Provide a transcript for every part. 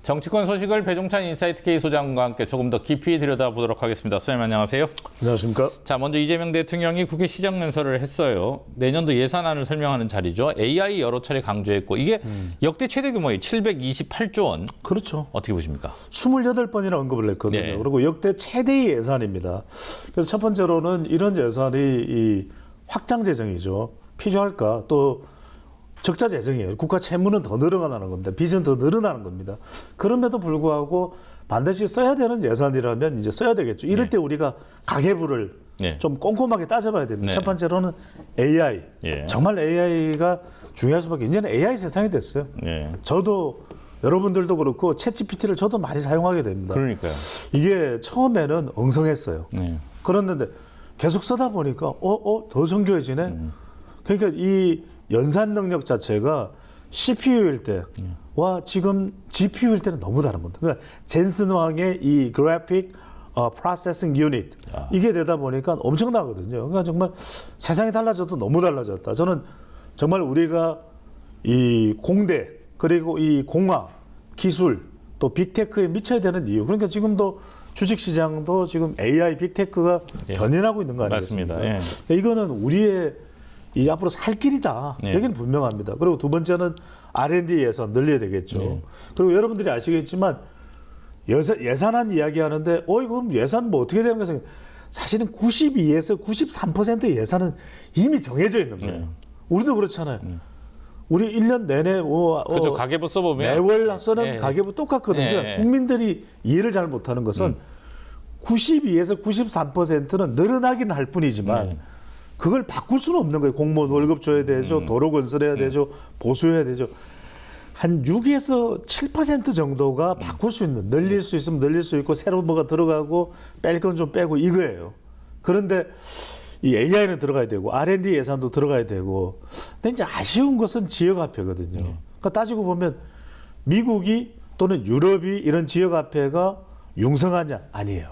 정치권 소식을 배종찬 인사이트 K 소장과 함께 조금 더 깊이 들여다보도록 하겠습니다. 소장님 안녕하세요. 안녕하십니까. 자, 먼저 이재명 대통령이 국회 시정연설을 했어요. 내년도 예산안을 설명하는 자리죠. AI 여러 차례 강조했고 이게 역대 최대 규모의 728조 원. 그렇죠. 어떻게 보십니까? 28번이나 언급을 했거든요. 네. 그리고 역대 최대의 예산입니다. 그래서 첫 번째로는 이런 예산이 이 확장 재정이죠. 필요할까? 또 적자 재정이에요. 국가 채무는 더 늘어나는 겁니다. 빚은 더 늘어나는 겁니다. 그럼에도 불구하고 반드시 써야 되는 예산이라면 이제 써야 되겠죠. 이럴 때 우리가 가계부를 좀 꼼꼼하게 따져봐야 됩니다. 첫 번째로는 AI. 정말 AI가 중요할 수밖에. 이제는 AI 세상이 됐어요. 저도 여러분들도 그렇고 챗GPT를 저도 많이 사용하게 됩니다. 그러니까요. 이게 처음에는 엉성했어요. 그랬는데 계속 쓰다 보니까 더 정교해지네. 그러니까 이 연산 능력 자체가 CPU일 때와 지금 GPU일 때는 너무 다른 겁니다. 그러니까 젠슨 왕의 이 그래픽 프로세싱 유닛 이게 되다 보니까 엄청나거든요. 그러니까 정말 세상이 달라져도 너무 달라졌다. 저는 정말 우리가 이 공대 그리고 이 공학 기술 또 빅테크에 미쳐야 되는 이유. 그러니까 지금도 주식시장도 지금 AI 빅테크가 견인하고 있는 거 아니겠습니까? 맞습니다. 그러니까 이거는 우리의 이 앞으로 살 길이다. 여기는 분명합니다. 그리고 두 번째는 R&D 예산 늘려야 되겠죠. 그리고 여러분들이 아시겠지만 예산안 이야기하는데 그럼 예산 뭐 어떻게 되는 거죠? 사실은 92에서 93% 예산은 이미 정해져 있는 거예요. 우리도 그렇잖아요. 우리 1년 내내 그렇죠. 가계부 써보면 매월 쓰는 가계부 똑같거든요. 국민들이 이해를 잘 못하는 것은 92에서 93%는 늘어나긴 할 뿐이지만 그걸 바꿀 수는 없는 거예요. 공무원 월급 줘야 되죠. 도로 건설해야 되죠. 보수해야 되죠. 한 6에서 7% 정도가 바꿀 수 있는, 늘릴 수 있으면 늘릴 수 있고 새로 뭐가 들어가고 뺄 건 좀 빼고 이거예요. 그런데 이 AI는 들어가야 되고 R&D 예산도 들어가야 되고 근데 이제 아쉬운 것은 지역화폐거든요. 그러니까 따지고 보면 미국이 또는 유럽이 이런 지역화폐가 융성하냐? 아니에요.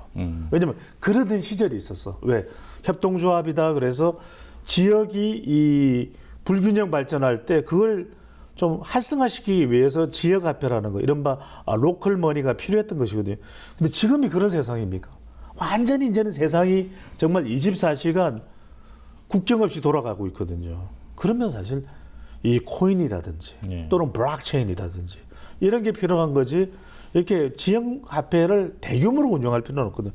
왜냐면 그러던 시절이 있었어. 왜? 협동조합이다. 그래서 지역이 이 불균형 발전할 때 그걸 좀 활성화시키기 위해서 지역화폐라는 거, 이른바 로컬 머니가 필요했던 것이거든요. 근데 지금이 그런 세상입니까? 완전히 이제는 세상이 정말 24시간 국경 없이 돌아가고 있거든요. 그러면 사실 이 코인이라든지 또는 블록체인이라든지 이런 게 필요한 거지 이렇게 지역화폐를 대규모로 운영할 필요는 없거든요.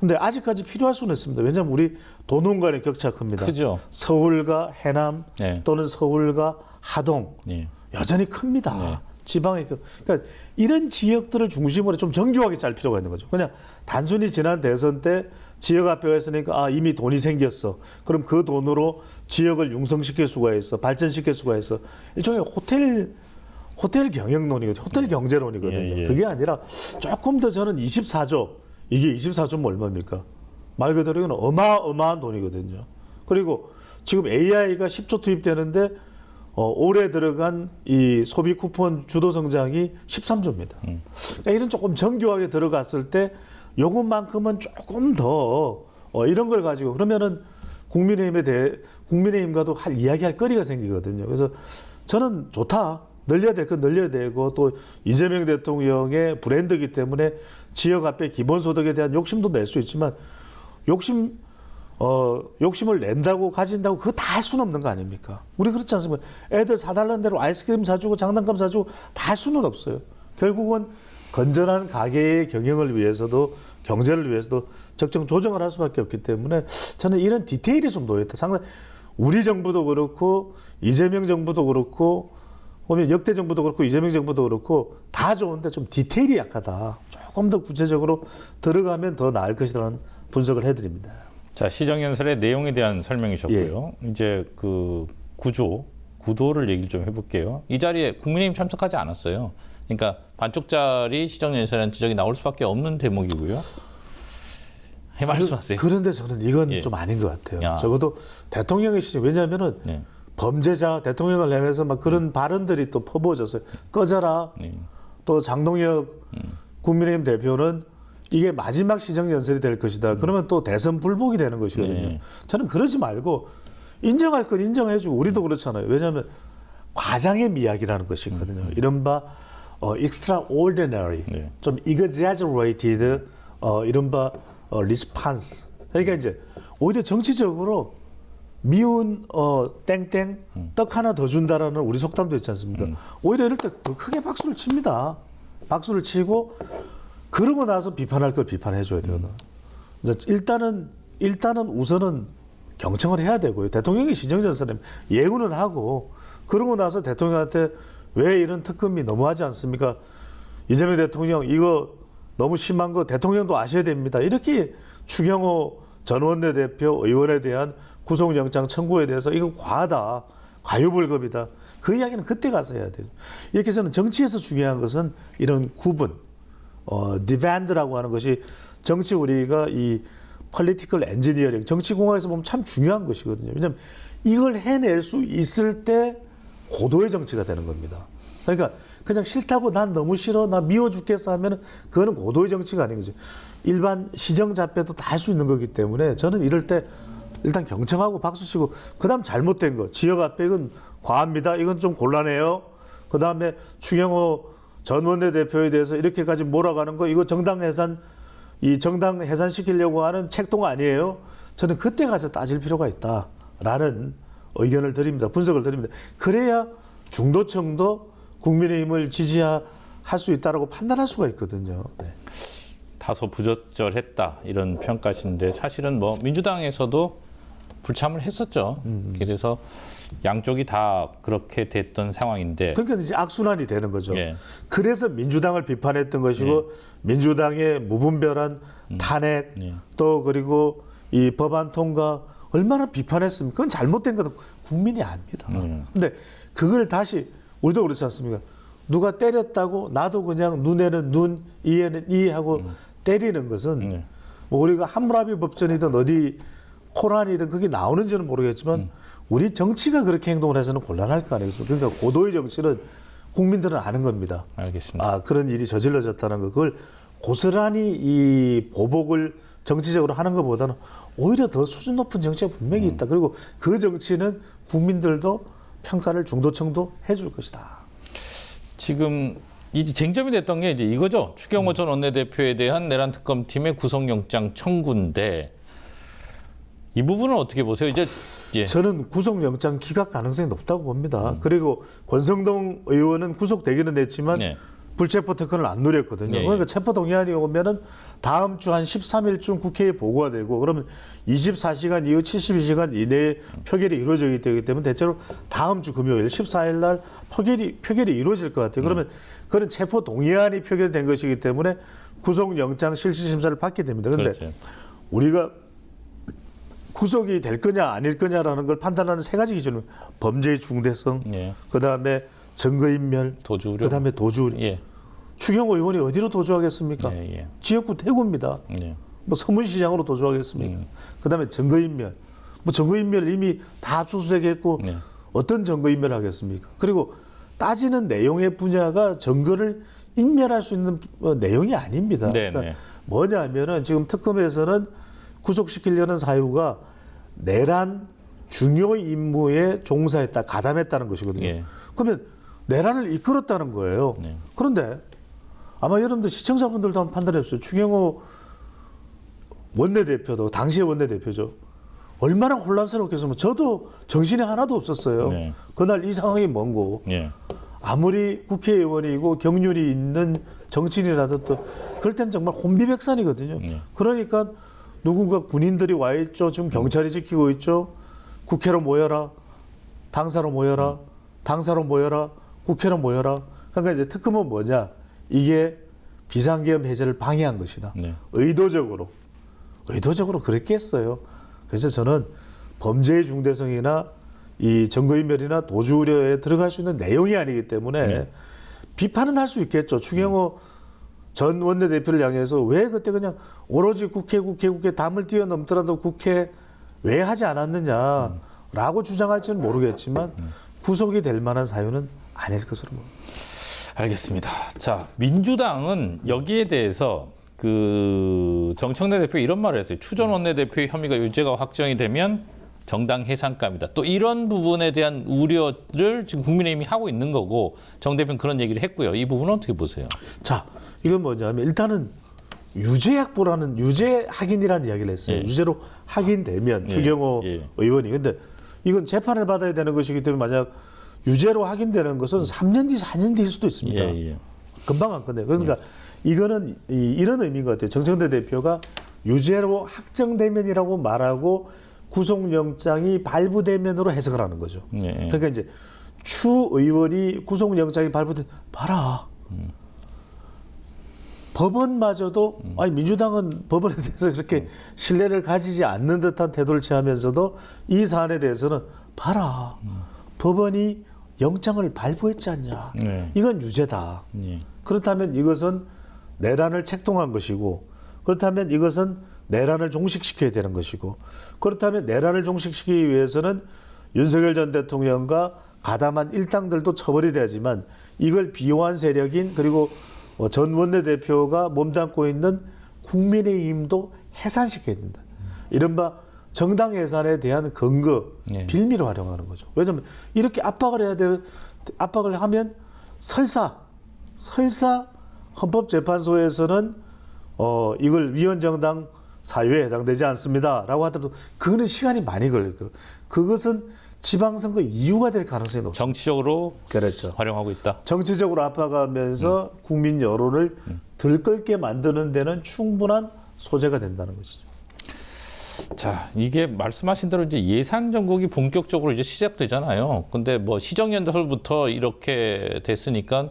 근데 아직까지 필요할 수는 있습니다. 왜냐하면 우리 도농 간의 격차가 큽니다. 크죠. 서울과 해남 또는 서울과 하동 여전히 큽니다. 지방에 그러니까 이런 지역들을 중심으로 좀 정교하게 짤 필요가 있는 거죠. 그냥 단순히 지난 대선 때 지역화폐가 있으니까 이미 돈이 생겼어. 그럼 그 돈으로 지역을 융성시킬 수가 있어. 발전시킬 수가 있어. 일종의 호텔 경영론이거든요. 호텔 경제론이거든요. 그게 아니라 조금 더 저는 24조, 이게 24조면 얼마입니까? 말 그대로 이건 어마어마한 돈이거든요. 그리고 지금 AI가 10조 투입되는데 올해 들어간 이 소비 쿠폰 주도 성장이 13조입니다. 그러니까 이런 조금 정교하게 들어갔을 때 요것만큼은 조금 더 이런 걸 가지고 그러면은 국민의힘과도 이야기할 거리가 생기거든요. 그래서 저는 좋다. 늘려야 될 건 늘려야 되고 또 이재명 대통령의 브랜드이기 때문에 지역화폐 기본소득에 대한 욕심도 낼 수 있지만 욕심을 낸다고 가진다고 그거 다 할 수는 없는 거 아닙니까? 우리 그렇지 않습니까? 애들 사달라는 대로 아이스크림 사주고 장난감 사주고 다 할 수는 없어요. 결국은 건전한 가게의 경영을 위해서도 경제를 위해서도 적정 조정을 할 수밖에 없기 때문에 저는 이런 디테일이 좀 놓여있다. 상당히 우리 정부도 그렇고 이재명 정부도 그렇고 보면 역대 정부도 그렇고 이재명 정부도 그렇고 다 좋은데 좀 디테일이 약하다. 조금 더 구체적으로 들어가면 더 나을 것이라는 분석을 해드립니다. 자, 시정연설의 내용에 대한 설명이셨고요. 이제 그 구도를 얘기를 좀 해볼게요. 이 자리에 국민의힘 참석하지 않았어요. 그러니까 반쪽짜리 시정연설이라는 지적이 나올 수밖에 없는 대목이고요. 말씀하세요. 그런데 저는 이건 좀 아닌 것 같아요. 적어도 대통령의 시정, 왜냐하면은 범죄자 대통령을 향해서 막 그런 발언들이 또 퍼부어졌어요. 꺼져라. 또 장동혁 국민의힘 대표는 이게 마지막 시정연설이 될 것이다. 그러면 또 대선 불복이 되는 것이거든요. 저는 그러지 말고 인정할 건 인정해주고 우리도 그렇잖아요. 왜냐하면 과장의 미학이라는 것이 있거든요. 이른바 extraordinary, 네. 좀 exaggerated 이른바 response. 그러니까 이제 오히려 정치적으로 미운 땡땡 떡 하나 더 준다라는 우리 속담도 있지 않습니까? 오히려 이럴 때 더 크게 박수를 칩니다. 박수를 치고 그러고 나서 비판할 걸 비판해 줘야 되거든. 이제 일단은 우선은 경청을 해야 되고요. 대통령이 시정전선에 예우는 하고 그러고 나서 대통령한테 왜 이런 특검이 너무하지 않습니까? 이재명 대통령 이거 너무 심한 거 대통령도 아셔야 됩니다. 이렇게 추경호 전 원내대표 의원에 대한 구속영장 청구에 대해서 이거 과하다. 과유불급이다. 그 이야기는 그때 가서 해야 돼요. 이렇게 해서는 정치에서 중요한 것은 이런 구분, 디밴드라고 하는 것이 정치 우리가 이 폴리티컬 엔지니어링, 정치공학에서 보면 참 중요한 것이거든요. 왜냐하면 이걸 해낼 수 있을 때 고도의 정치가 되는 겁니다. 그러니까 그냥 싫다고 난 너무 싫어, 나 미워 죽겠어 하면은 그거는 고도의 정치가 아닌 거죠. 일반 시정잡배도 다 할 수 있는 거기 때문에 저는 이럴 때 일단 경청하고 박수치고 그다음 잘못된 거 지역 압박은 과합니다. 이건 좀 곤란해요. 그다음에 추경호 전 원내대표에 대해서 이렇게까지 몰아가는 거 이거 정당 해산시키려고 하는 책동 아니에요. 저는 그때 가서 따질 필요가 있다라는 의견을 드립니다. 분석을 드립니다. 그래야 중도층도 국민의힘을 지지할 수 있다라고 판단할 수가 있거든요. 네. 다소 부적절했다 이런 평가신데 사실은 뭐 민주당에서도 불참을 했었죠. 그래서 양쪽이 다 그렇게 됐던 상황인데. 그러니까 이제 악순환이 되는 거죠. 예. 그래서 민주당을 비판했던 것이고 민주당의 무분별한 탄핵 예. 또 그리고 이 법안 통과 얼마나 비판했습니까? 그건 잘못된 거는 국민이 압니다. 근데 그걸 다시 우리도 그렇지 않습니까? 누가 때렸다고 나도 그냥 눈에는 눈, 이에는 이 하고 때리는 것은 뭐 우리가 함무라비 법전이든 어디 코란이든 그게 나오는지는 모르겠지만 우리 정치가 그렇게 행동을 해서는 곤란할 거 아니겠습니까? 그러니까 고도의 정치는 국민들은 아는 겁니다. 알겠습니다. 아, 그런 일이 저질러졌다는 거. 그걸 고스란히 이 보복을 정치적으로 하는 것보다는 오히려 더 수준 높은 정치가 분명히 있다. 그리고 그 정치는 국민들도 평가를 중도층도 해줄 것이다. 지금 이제 쟁점이 됐던 게 이제 이거죠. 추경호 전 원내대표에 대한 내란 특검팀의 구속영장 청구인데 이 부분은 어떻게 보세요? 이제 예. 저는 구속영장 기각 가능성이 높다고 봅니다. 그리고 권성동 의원은 구속되기는 했지만 예. 불체포 특권을 안 누렸거든요. 예, 예. 그러니까 체포동의안이 오면은 다음 주 한 13일쯤 국회에 보고가 되고 그러면 24시간 이후 72시간 이내에 표결이 이루어지기 때문에 대체로 다음 주 금요일 14일 날 표결이 이루어질 것 같아요. 그러면 그런 체포동의안이 표결된 것이기 때문에 구속영장 실질심사를 받게 됩니다. 그런데 그렇죠. 우리가 구속이 될 거냐 아닐 거냐라는 걸 판단하는 세 가지 기준은 범죄의 중대성, 예. 그다음에 증거인멸, 도주 우려. 그다음에 도주 우려. 예. 추경호 의원이 어디로 도주하겠습니까? 예, 예. 지역구 대구입니다. 예. 뭐 서문시장으로 도주하겠습니까? 그다음에 증거인멸. 뭐 증거인멸 이미 다 압수수색했고 네. 어떤 증거인멸 하겠습니까? 그리고 따지는 내용의 분야가 증거를 인멸할 수 있는 내용이 아닙니다. 네, 그러니까 네. 뭐냐면은 지금 특검에서는 구속시키려는 사유가 내란 중요 임무에 종사했다, 가담했다는 것이거든요. 예. 그러면 내란을 이끌었다는 거예요. 네. 그런데 아마 여러분들 시청자분들도 한번 판단해 보세요. 추경호 원내대표도 당시의 원내대표죠. 얼마나 혼란스럽겠으면 저도 정신이 하나도 없었어요. 네. 그날 이 상황이 뭔고. 예. 아무리 국회의원이고 경륜이 있는 정치인이라도 또 그럴 때는 정말 혼비백산이거든요. 네. 그러니까 누군가 군인들이 와 있죠. 지금 경찰이 지키고 있죠. 국회로 모여라. 당사로 모여라. 당사로 모여라. 국회로 모여라. 그러니까 이제 특검은 뭐냐. 이게 비상계엄 해제를 방해한 것이다. 네. 의도적으로 그렇게 했어요. 그래서 저는 범죄의 중대성이나 이 증거인멸이나 도주 우려에 들어갈 수 있는 내용이 아니기 때문에 네. 비판은 할 수 있겠죠. 추경호 전 원내대표를 향해서 왜 그때 그냥 오로지 국회 담을 뛰어넘더라도 국회 왜 하지 않았느냐라고 주장할지는 모르겠지만 구속이 될 만한 사유는 아닐 것으로 봅니다. 알겠습니다. 자, 민주당은 여기에 대해서 그 정청래 대표 이런 말을 했어요. 추 전 원내대표의 혐의가 유죄가 확정이 되면 정당 해산감이다. 또 이런 부분에 대한 우려를 지금 국민의힘이 하고 있는 거고 정 대표는 그런 얘기를 했고요. 이 부분은 어떻게 보세요? 자, 이건 뭐냐면 일단은 유죄 확보라는 유죄 확인이라는 이야기를 했어요. 예. 유죄로 확인되면 예. 추경호 예. 의원이. 근데 이건 재판을 받아야 되는 것이기 때문에 만약 유죄로 확인되는 것은 3년 뒤, 4년 뒤일 수도 있습니다. 예. 금방 안 끝내요. 그러니까 이거는 이런 의미인 것 같아요. 정청래 대표가 유죄로 확정되면이라고 말하고 구속영장이 발부되면으로 해석을 하는 거죠. 예. 그러니까 이제 추 의원이 구속영장이 발부된 봐라. 법원마저도 아니 민주당은 법원에 대해서 그렇게 신뢰를 가지지 않는 듯한 태도를 취하면서도 이 사안에 대해서는 봐라. 법원이 영장을 발부했지 않냐. 네. 이건 유죄다. 예. 그렇다면 이것은 내란을 책동한 것이고 그렇다면 이것은 내란을 종식시켜야 되는 것이고 그렇다면 내란을 종식시키기 위해서는 윤석열 전 대통령과 가담한 일당들도 처벌이 돼야지만 이걸 비호한 세력인 그리고 전 원내대표가 몸담고 있는 국민의힘도 해산시켜야 된다. 이른바 정당 해산에 대한 근거, 예. 빌미로 활용하는 거죠. 왜냐하면 이렇게 압박을 해야 돼. 압박을 하면 설사 헌법재판소에서는 이걸 위헌정당 사유에 해당되지 않습니다라고 하더라도 그거는 시간이 많이 걸릴 거예요. 그것은 지방선거 이유가 될 가능성이 높습니다. 정치적으로 그렇죠. 활용하고 있다. 정치적으로 압박하면서 국민 여론을 들끓게 만드는 데는 충분한 소재가 된다는 것이죠. 자, 이게 말씀하신 대로 이제 예산 정국이 본격적으로 이제 시작되잖아요. 근데 뭐 시정연설부터 이렇게 됐으니까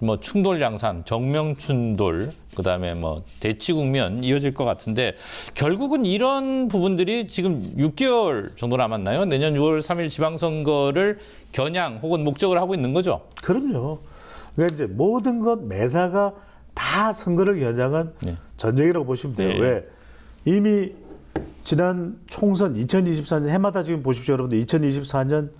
뭐 충돌 양산, 정명 충돌, 그다음에 뭐 대치 국면 이어질 것 같은데 결국은 이런 부분들이 지금 6개월 정도 남았나요? 내년 6월 3일 지방선거를 겨냥 혹은 목적을 하고 있는 거죠? 그럼요. 그러니까 이제 모든 것 매사가 다 선거를 겨냥한 네. 전쟁이라고 보시면 돼요. 네. 왜? 이미 지난 총선 2024년 해마다 지금 보십시오, 여러분들. 2024년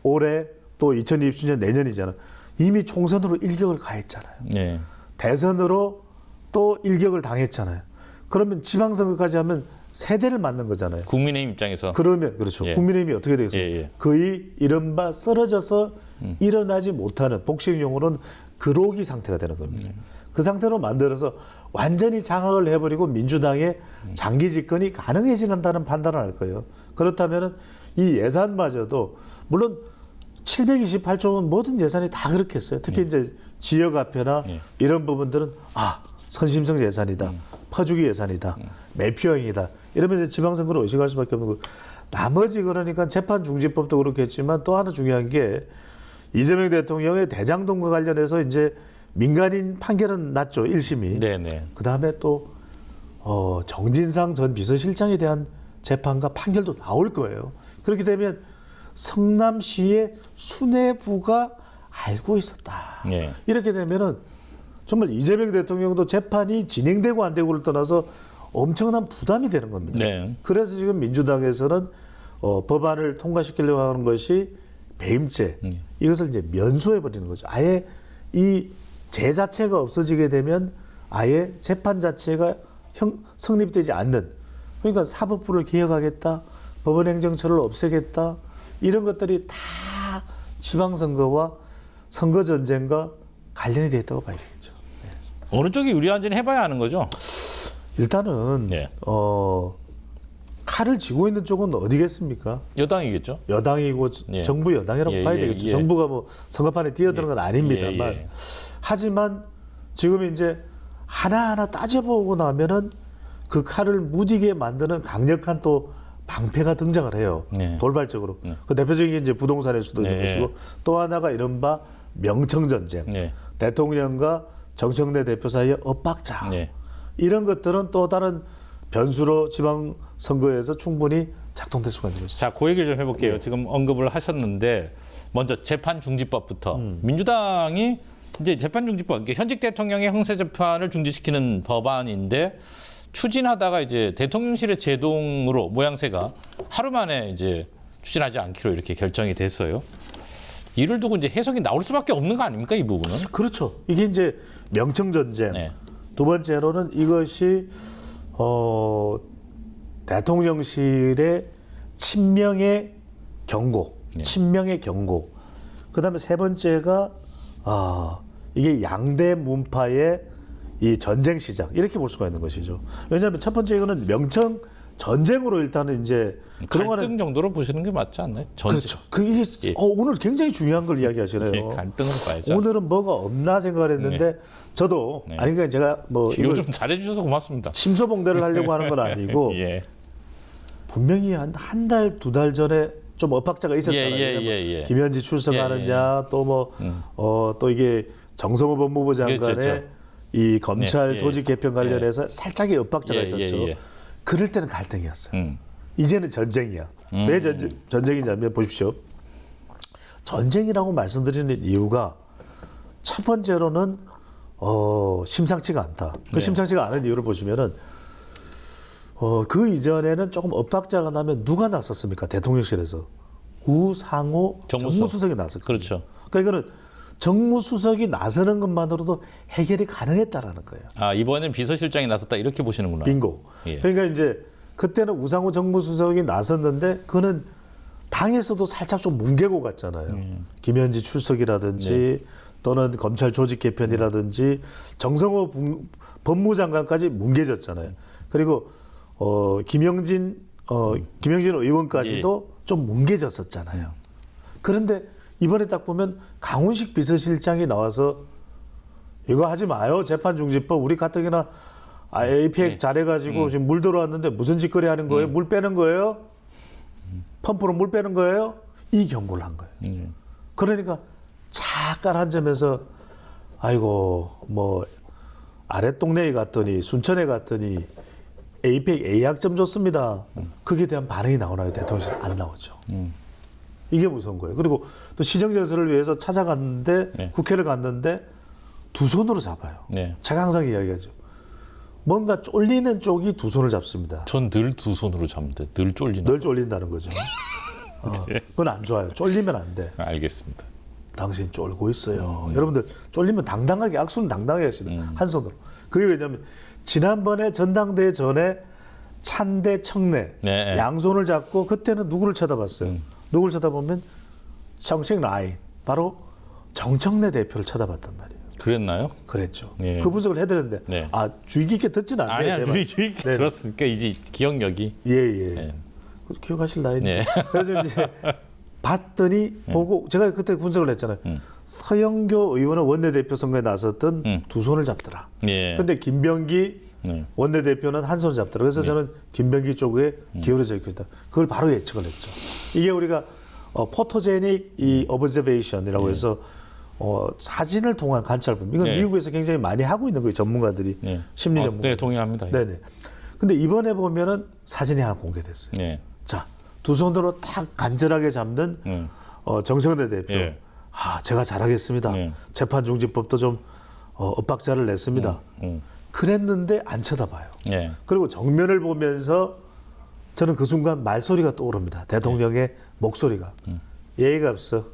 올해 또 2027년 내년이잖아. 이미 총선으로 일격을 가했잖아요. 네. 대선으로 또 일격을 당했잖아요. 그러면 지방선거까지 하면 세대를 맞는 거잖아요. 국민의힘 입장에서 그러면 그렇죠. 예. 국민의힘이 어떻게 되겠어요? 예. 거의 이른바 쓰러져서 일어나지 못하는 복식용으로는 그로기 상태가 되는 겁니다. 그 상태로 만들어서 완전히 장악을 해버리고 민주당의 장기 집권이 가능해진다는 판단을 할 거예요. 그렇다면 이 예산마저도 물론 728조 원 모든 예산이 다 그렇게 했어요. 특히 이제 지역화폐나 이런 부분들은 선심성 예산이다. 퍼주기 예산이다. 매표형이다. 이러면 이제 지방선거를 의식할 수밖에 없는 거. 나머지 그러니까 재판중지법도 그렇겠지만 또 하나 중요한 게 이재명 대통령의 대장동과 관련해서 이제 민간인 판결은 났죠. 1심이. 네네. 그다음에 또 정진상 전 비서실장에 대한 재판과 판결도 나올 거예요. 그렇게 되면 성남시의 수뇌부가 알고 있었다. 예. 이렇게 되면은 정말 이재명 대통령도 재판이 진행되고 안 되고를 떠나서 엄청난 부담이 되는 겁니다. 네. 그래서 지금 민주당에서는 법안을 통과시키려고 하는 것이 배임죄 이것을 이제 면소해 버리는 거죠. 아예 이 죄 자체가 없어지게 되면 아예 재판 자체가 성립되지 않는, 그러니까 사법부를 개혁하겠다, 법원행정처를 없애겠다, 이런 것들이 다 지방선거와 선거전쟁과 관련이 되어 있다고 봐야 되겠죠. 어느 쪽이 유리한지는 해봐야 하는 거죠? 일단은 네. 칼을 쥐고 있는 쪽은 어디겠습니까? 여당이겠죠? 여당이고 예. 정부 여당이라고 예, 봐야 예, 되겠죠. 예. 정부가 뭐 선거판에 뛰어드는 건 아닙니다만. 예. 하지만 지금 이제 하나하나 따져보고 나면은 그 칼을 무디게 만드는 강력한 또 방패가 등장을 해요. 네. 돌발적으로. 그 대표적인 게 이제 부동산일 수도 있는 네. 것이고 또 하나가 이른바 명청전쟁. 네. 대통령과 정청래 대표 사이의 엇박자. 네. 이런 것들은 또 다른 변수로 지방선거에서 충분히 작동될 수가 있는 거죠. 자, 그 얘기를 좀 해볼게요. 지금 언급을 하셨는데 먼저 재판중지법부터 민주당이 이제 재판중지법, 그러니까 현직 대통령의 형사재판을 중지시키는 법안인데 추진하다가 이제 대통령실의 제동으로 모양새가 하루 만에 이제 추진하지 않기로 이렇게 결정이 됐어요. 이를 두고 이제 해석이 나올 수밖에 없는 거 아닙니까, 이 부분은? 그렇죠. 이게 이제 명청전쟁. 네. 두 번째로는 이것이 대통령실의 친명의 경고, 예. 친명의 경고. 그다음에 세 번째가 이게 양대 문파의 이 전쟁 시작 이렇게 볼 수가 있는 것이죠. 왜냐하면 첫 번째 이거는 명청 전쟁으로 일단은 이제 갈등 정도로 보시는 게 맞지 않나요? 그렇죠. 그게 예. 오늘 굉장히 중요한 걸 이야기하시네요. 예, 갈등으로 봐야죠. 오늘은 뭐가 없나 생각을 했는데 저도 네. 아니 그러니까 제가 뭐 이걸 요즘 잘해주셔서 고맙습니다. 침소봉대를 하려고 하는 건 아니고 예. 분명히 한 달, 두 달 전에 좀 엇박자가 있었잖아요. 예. 김현지 출석하느냐 또 뭐 또 이게 정성호 법무부 장관의 그렇죠. 이 검찰 예. 조직 개편 관련해서 살짝의 엇박자가 예, 있었죠. 예. 그럴 때는 갈등이었어요. 음. 이제는 전쟁이야. 왜 전쟁이냐면 보십시오. 전쟁이라고 말씀드리는 이유가 첫 번째로는 심상치가 않다. 그 네. 심상치가 않은 이유를 보시면은 그 이전에는 조금 엇박자가 나면 누가 나섰습니까? 대통령실에서 우상호 정무수석이 나섰거든요. 그렇죠. 그러니까 이거는 정무수석이 나서는 것만으로도 해결이 가능했다라는 거예요. 아, 이번엔 비서실장이 나섰다 이렇게 보시는구나. 빙고. 예. 그러니까 이제 그때는 우상호 정무수석이 나섰는데 그는 당에서도 살짝 좀 뭉개고 갔잖아요. 김현지 출석이라든지 또는 검찰 조직 개편이라든지 정성호 법무장관까지 뭉개졌잖아요. 그리고 김영진 의원까지도 좀 뭉개졌었잖아요. 그런데 이번에 딱 보면 강훈식 비서실장이 나와서 이거 하지 마요. 재판중지법 우리 가뜩이나 APEC 잘해가지고 지금 물 들어왔는데 무슨 짓거리 하는 거예요? 물 빼는 거예요? 펌프로 물 빼는 거예요? 이 경고를 한 거예요. 그러니까 잠깐 한 점에서 아이고 뭐 아랫동네에 갔더니 순천에 갔더니 APEC A학점 줬습니다. 거기에 대한 반응이 나오나요? 대통령실 안 나오죠. 이게 무서운 거예요. 그리고 또 시정정서를 위해서 찾아갔는데 네. 국회를 갔는데 두 손으로 잡아요. 네. 제가 항상 이야기하죠. 뭔가 쫄리는 쪽이 두 손을 잡습니다. 전 늘 두 손으로 잡는데 늘 쫄리는. 늘 쫄린다는 거죠. 그건 안 좋아요. 쫄리면 안 돼. 알겠습니다. 당신 쫄고 있어요. 여러분들 쫄리면 당당하게 악수는 당당하게 하시는 한 손으로. 그게 왜냐하면 지난번에 전당대회 전에 찬대 청래 네. 양손을 잡고 그때는 누구를 쳐다봤어요. 누구를 쳐다보면 정책 라인 바로 정청래 대표를 쳐다봤단 말이에요. 그랬나요? 그랬죠. 예. 그 분석을 해드렸는데 네. 주의 깊게 듣지는 않네요. 아니야, 제발. 주의 네. 들었으니까 이제 기억력이. 예. 네. 기억하실 나이인데. 네. 그래서 이제 봤더니 보고 제가 그때 분석을 했잖아요. 서영교 의원은 원내대표 선거에 나섰던 두 손을 잡더라. 예. 근데 김병기 원내대표는 한 손을 잡더라. 그래서 저는 김병기 쪽에 기울어질 것이다. 그걸 바로 예측을 했죠. 이게 우리가 포토제닉 이 오브저베이션이라고 해서 사진을 통한 관찰법. 이건 네. 미국에서 굉장히 많이 하고 있는 거예요. 전문가들이. 네. 심리 전문가. 네, 동의합니다. 네네. 근데 이번에 보면은 사진이 하나 공개됐어요. 네. 자, 두 손으로 탁 간절하게 잡는 정청래 대표. 예. 제가 잘하겠습니다. 네. 재판중지법도 좀 엇박자를 냈습니다. 그랬는데 안 쳐다봐요. 예. 그리고 정면을 보면서 저는 그 순간 말소리가 떠오릅니다. 대통령의 목소리가. 예의가 없어.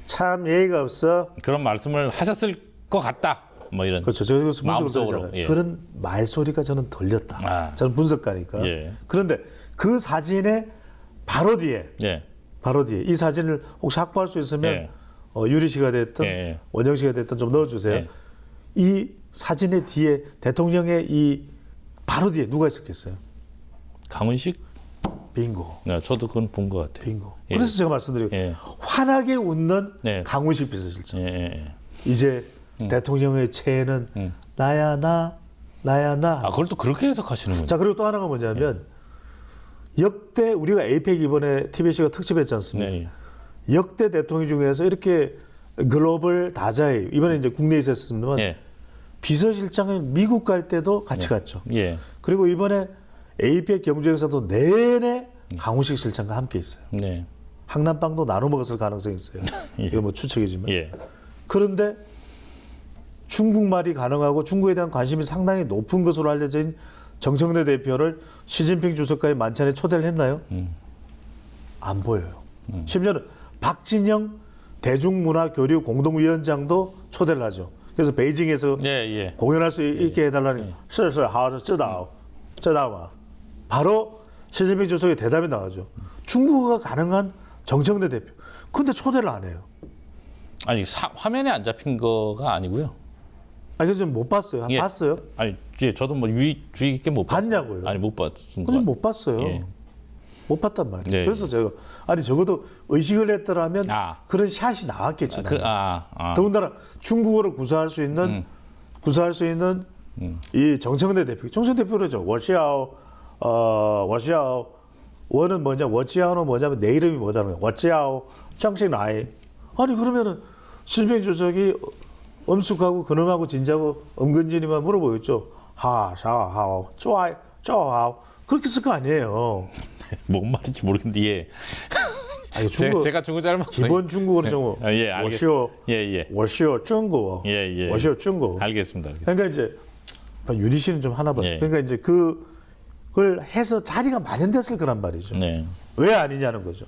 참 예의가 없어. 그런 말씀을 하셨을 것 같다. 뭐 이런. 그렇죠. 제가 그래서 분석을 마음속으로, 하잖아요. 예. 그런 말소리가 저는 들렸다. 아. 저는 분석가니까. 예. 그런데 그 사진의 바로 뒤에 예. 이 사진을 혹시 확보할 수 있으면 예. 유리 씨가 됐든 예. 원정 씨가 됐든 좀 넣어주세요. 예. 이 사진의 뒤에 대통령의 이 바로 뒤에 누가 있었겠어요? 강훈식? 빙고. 네, 저도 그건 본 것 같아요. 빙고. 예. 그래서 제가 말씀드리고 예. 환하게 웃는 네. 강훈식 비서실장. 예. 이제 대통령의 최애는 나야 나. 아, 그걸 또 그렇게 해석하시는군요. 자, 그리고 또 하나가 뭐냐면 역대 우리가 에이펙 이번에 TBC가 특집했지 않습니까? 네. 역대 대통령 중에서 이렇게 글로벌 다자의 이번에 이제 국내에 있었습니다만 예. 비서실장은 미국 갈 때도 같이 갔죠. 예. 그리고 이번에 에이펙 경주에서도 내내 강훈식 실장과 함께 있어요. 네. 항남빵도 나눠 먹었을 가능성이 있어요. 예. 이거 뭐 추측이지만. 예. 그런데 중국말이 가능하고 중국에 대한 관심이 상당히 높은 것으로 알려진 정청래 대표를 시진핑 주석과의 만찬에 초대를 했나요? 안 보여요. 심지어는 박진영 대중문화교류 공동위원장도 초대를 하죠. 그래서 베이징에서 공연할 수 있게 해달라는 是是好知道知道吗 바로 시진핑 주석의 대답이 나오죠. 중국어가 가능한 정청래 대표. 근데 초대를 안 해요. 아니 화면에 안 잡힌 거가 아니고요. 아니 그래서 못 봤어요. 예. 봤어요? 아니 저도 뭐 주의 깊게 못 봤냐고요? 아니 못 봤은 그래서 거. 못 봤어요. 예. 못 봤단 말이에요. 네. 그래서 제가 아니 적어도 의식을 했더라면 그런 샷이 나왔겠죠. 더군다나 중국어를 구사할 수 있는 이 정청래 대표. 정청래 대표로죠. 워시아오 원은 뭐냐? 워지아오는 뭐냐면 내 이름이 뭐다는 거야. 워지아오 정신아이. 아니 그러면은 시진핑 주석이 엄숙하고 근엄하고 진지하고 은근진이만 물어보겠죠. 하샤하오 쪼아이 쪼아오 그렇게 쓸 거 아니에요. 뭔 말인지 모르겠는데 예. 아니, 중국, 제가 중국 잘 못해요. 기본 중국어는 좀 예, 알겠습니다. 예. 워시오 중국어. 예. 워시오 중국어. 알겠습니다. 그러니까 이제 유리 씨는 좀 하나 봐요. 예. 그러니까 이제 그걸 해서 자리가 마련됐을 거란 말이죠. 네. 왜 아니냐는 거죠.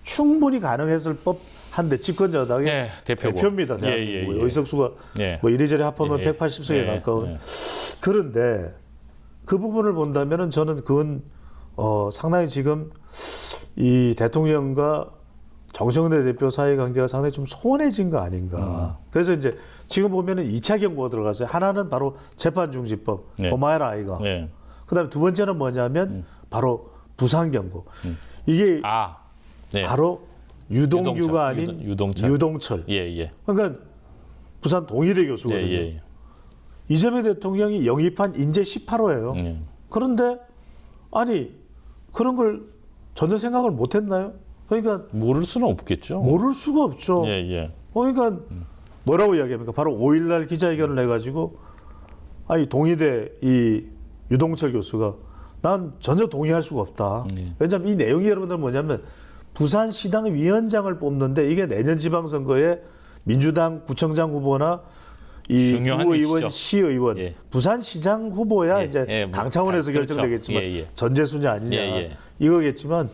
충분히 가능했을 법한데 집권 여당의 예, 대표입니다. 대한민국의 예. 의석수가 예. 뭐 이래저래 합하면 예. 180석에 예. 가까운. 예. 그런데 그 부분을 본다면은 저는 그건 상당히 지금 이 대통령과 정청래 대표 사이 관계가 상당히 좀 소원해진 거 아닌가. 그래서 이제 지금 보면은 2차 경고가 들어갔어요. 하나는 바로 재판중지법, 네. 고마해라 아이가. 네. 그다음에 두 번째는 뭐냐면 바로 부산 경고. 이게 네. 바로 유동규가 유동철. 아닌 유동철. 유동철. 예. 그러니까 부산 동일대 교수거든요. 예. 이재명 대통령이 영입한 인재 18호예요. 그런데 아니 그런 걸 전혀 생각을 못 했나요? 그러니까 모를 수는 없겠죠. 모를 수가 없죠. 예. 그러니까 뭐라고 이야기합니까? 바로 5일날 기자회견을 해가지고 아니 동의대 이 유동철 교수가 난 전혀 동의할 수가 없다. 왜냐하면 이 내용이 여러분들 뭐냐면 부산시당 위원장을 뽑는데 이게 내년 지방선거에 민주당 구청장 후보나 이 중요한 구의원, 위치죠. 시의원, 예. 부산시장 후보야 이제 뭐 당 차원에서 그렇죠. 결정되겠지만 예. 전재수냐 아니냐 이거겠지만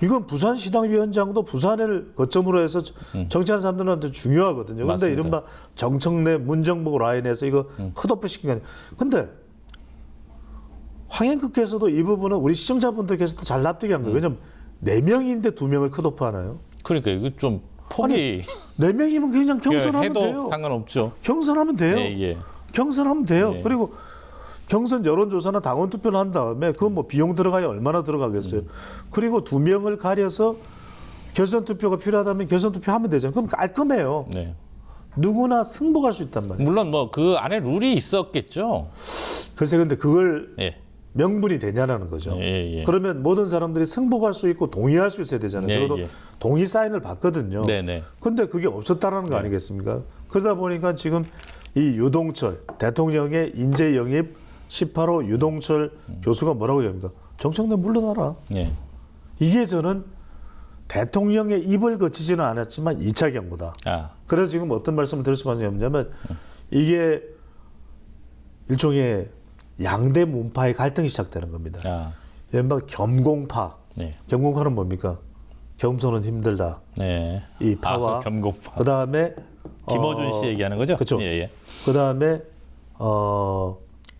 이건 부산시당 위원장도 부산을 거점으로 해서 정치하는 사람들한테 중요하거든요. 그런데 이른바 정청래 문정복 라인에서 이거 컷오프 시킨 게 아니에요. 근데 황행크께서도 이 부분은 우리 시청자분들께서도 잘 납득이 한 거예요. 왜냐면 4명인데 2명을 컷오프 하나요? 그러니까 이거 좀 폭이 4명이면 그냥 경선하면 해도 돼요. 상관없죠. 경선하면 돼요. 예. 경선하면 돼요. 예. 그리고 경선 여론조사나 당원 투표를 한 다음에 그건 뭐 비용 들어가야 얼마나 들어가겠어요. 그리고 2명을 가려서 결선 투표가 필요하다면 결선 투표하면 되잖아요. 그럼 깔끔해요. 네. 누구나 승복할 수 있단 말이에요. 물론 뭐 그 안에 룰이 있었겠죠. 글쎄 근데 그걸 예. 명분이 되냐는 거죠. 예. 그러면 모든 사람들이 승복할 수 있고 동의할 수 있어야 되잖아요. 저도 동의 사인을 받거든요. 네네. 근데 그게 없었다는 거 아니겠습니까? 그러다 보니까 지금 이 유동철 대통령의 인재 영입 18호 유동철 교수가 뭐라고 얘기합니까? 정청래 물러나라. 예. 이게 저는 대통령의 입을 거치지는 않았지만 2차 경고다. 그래서 지금 어떤 말씀을 드릴 수가 있냐면 이게 일종의 양대 문파의 갈등이 시작되는 겁니다. 이른바 겸공파. 네. 겸공파는 뭡니까? 겸손은 힘들다. 네. 이 파와 겸공파. 그다음에 김어준 씨 얘기하는 거죠? 그렇죠. 예. 그다음에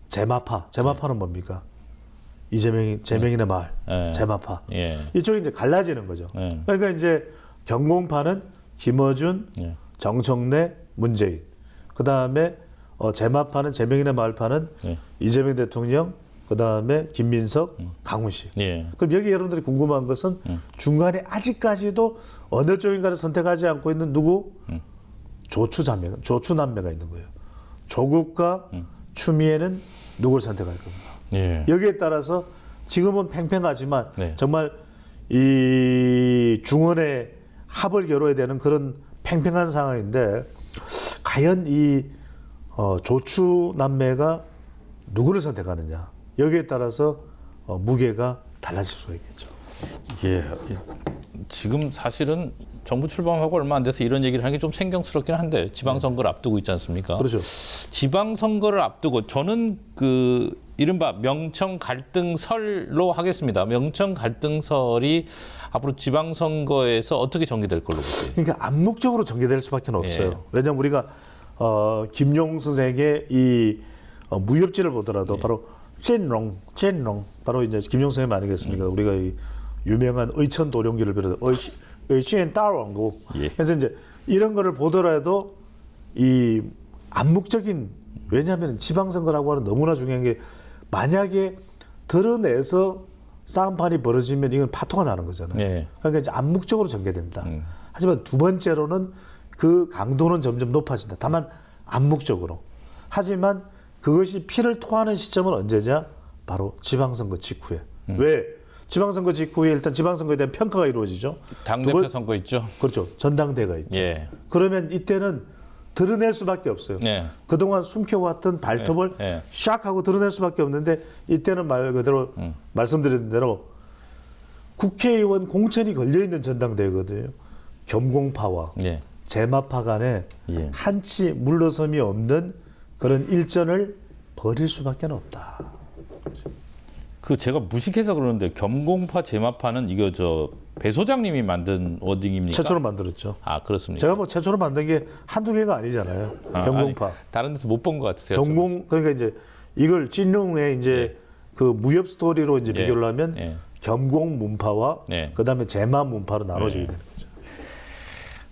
제마파. 제마파는 뭡니까? 제명인의 마을. 제마파. 예. 이쪽이 이제 갈라지는 거죠. 그러니까 이제 경공파는 김어준, 정청래, 문재인. 그다음에 제마파는 제명인의 마을파는 이재명 대통령, 그다음에 김민석, 강훈 씨. 그럼 여기 여러분들이 궁금한 것은 중간에 아직까지도 어느 쪽인가를 선택하지 않고 있는 누구? 조추남매가 있는 거예요. 조국과 추미애는 누굴 선택할 겁니다. 여기에 따라서 지금은 팽팽하지만 정말 이 중원의 합을 겨뤄야 되는 그런 팽팽한 상황인데 과연 이 조추남매가 누구를 선택하느냐 여기에 따라서 무게가 달라질 수가 있겠죠. 예. 지금 사실은 정부 출범하고 얼마 안 돼서 이런 얘기를 하는 게 좀 생경스럽긴 한데 지방선거를 앞두고 있지 않습니까? 그렇죠. 지방선거를 앞두고 저는 그 이른바 명청 갈등설로 하겠습니다. 명청 갈등설이 앞으로 지방선거에서 어떻게 전개될 걸로 보세요? 그러니까 암묵적으로 전개될 수밖에 없어요. 왜냐하면 우리가 김용 선생의 이 무협지를 보더라도 바로 찐롱 바로 이제 김용 선생님 아니겠습니까? 우리가 이 유명한 의천 도룡기를 비롯해 의천 따롱고 예. 그래서 이제 이런 거를 보더라도 이 암묵적인 왜냐하면 지방선거라고 하는 너무나 중요한 게 만약에 드러내서 싸움판이 벌어지면 이건 파토가 나는 거잖아요. 예. 그러니까 이제 암묵적으로 전개된다. 하지만 두 번째로는 그 강도는 점점 높아진다. 다만 암묵적으로. 하지만 그것이 피를 토하는 시점은 언제냐? 바로 지방선거 직후에. 왜? 지방선거 직후에 일단 지방선거에 대한 평가가 이루어지죠. 당대표 선거 있죠. 그렇죠. 전당대가 있죠. 예. 그러면 이때는 드러낼 수밖에 없어요. 예. 그동안 숨겨왔던 발톱을 예. 샥 하고 드러낼 수밖에 없는데 이때는 말 그대로 말씀드린 대로 국회의원 공천이 걸려있는 전당대회거든요. 겸공파와 예. 제마파 간에 예. 한치 물러섬이 없는 그런 일전을 벌일 수밖에 없다. 그 제가 무식해서 그러는데 겸공파 제마파는 이거 저 배 소장님이 만든 워딩입니까? 최초로 만들었죠. 아 그렇습니까? 제가 뭐 최초로 만든 게 한두 개가 아니잖아요. 겸공파. 아니, 다른 데서 못 본 것 같으세요. 겸공 그러니까 이제 이걸 찐룡의 이제 그 무협 스토리로 이제 예. 비교를 하면 예. 겸공 문파와 예. 그다음에 제마 문파로 나눠지게 되는 거죠.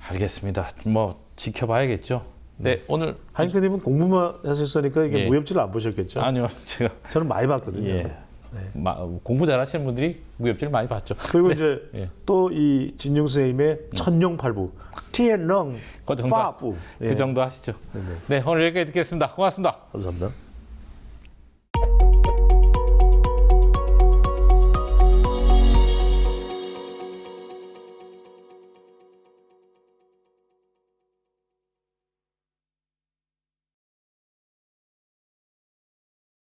알겠습니다. 뭐 지켜봐야겠죠. 네, 오늘 하인크님은 공부만 하셨으니까 이게 예. 무협지를 안 보셨겠죠? 아니요, 제가 저는 많이 봤거든요. 예. 공부 잘하시는 분들이 무협지를 많이 봤죠. 그리고 네. 이제 예. 또 이 진용 선생님의 천룡팔부, 티엔렁, 그 정도, 파부. 그 정도 하시죠. 네, 오늘 여기까지 듣겠습니다. 고맙습니다. 감사합니다.